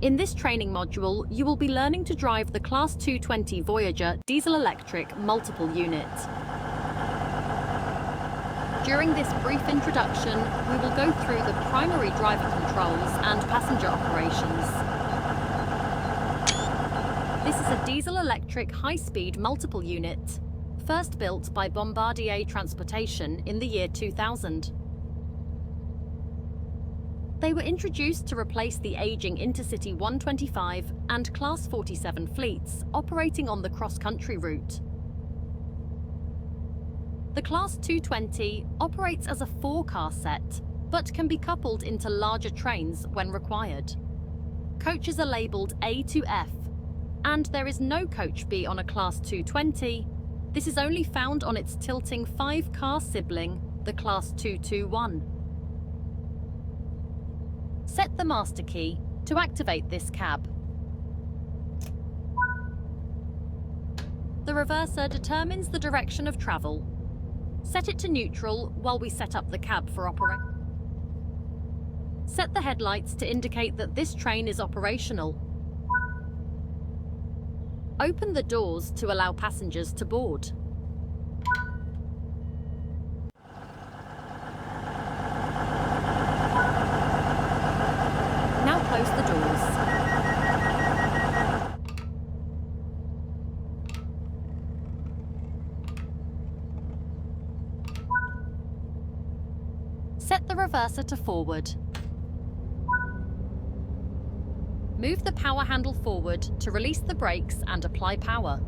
In this training module, you will be learning to drive the Class 220 Voyager diesel-electric multiple unit. During this brief introduction, we will go through the primary driver controls and passenger operations. This is a diesel-electric high-speed multiple unit, first built by Bombardier Transportation in the year 2000. They were introduced to replace the aging Intercity 125 and Class 47 fleets operating on the cross-country route. The Class 220 operates as a 4-car set, but can be coupled into larger trains when required. Coaches are labelled A to F, and there is no Coach B on a Class 220. This is only found on its tilting 5-car sibling, the Class 221. Set the master key to activate this cab. The reverser determines the direction of travel. Set it to neutral while we set up the cab for operation. Set the headlights to indicate that this train is operational. Open the doors to allow passengers to board. Now close the doors. Set the reverser to forward. Move the power handle forward to release the brakes and apply power.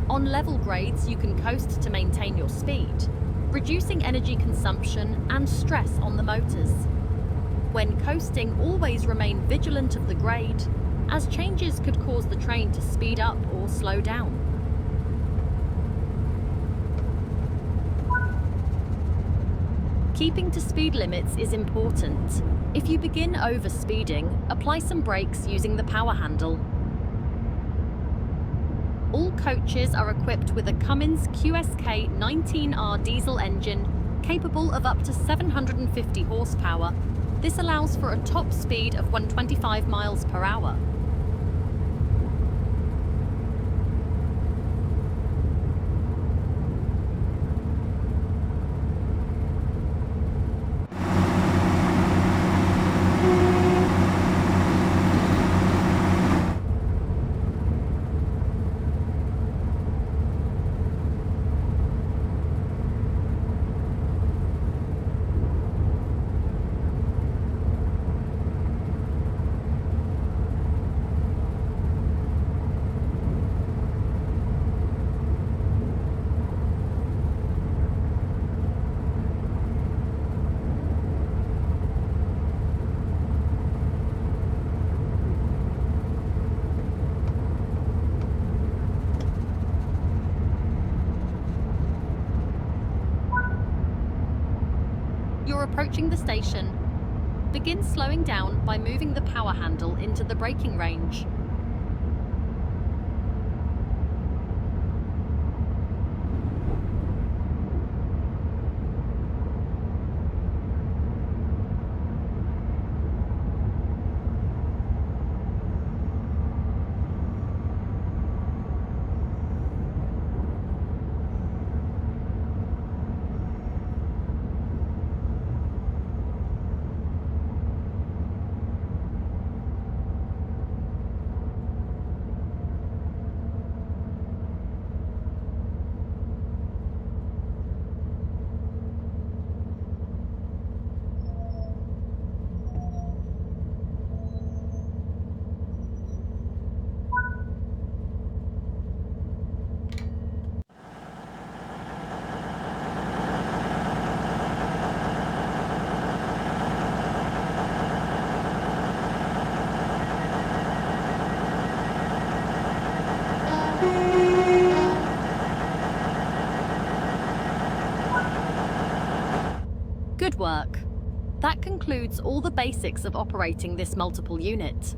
On level grades, you can coast to maintain your speed, reducing energy consumption and stress on the motors. When coasting, always remain vigilant of the grade, as changes could cause the train to speed up or slow down. Keeping to speed limits is important. If you begin overspeeding, apply some brakes using the power handle. All coaches are equipped with a Cummins QSK 19R diesel engine capable of up to 750 horsepower. This allows for a top speed of 125 miles per hour. You're approaching the station. Begin slowing down by moving the power handle into the braking range. Good work. That concludes all the basics of operating this multiple unit.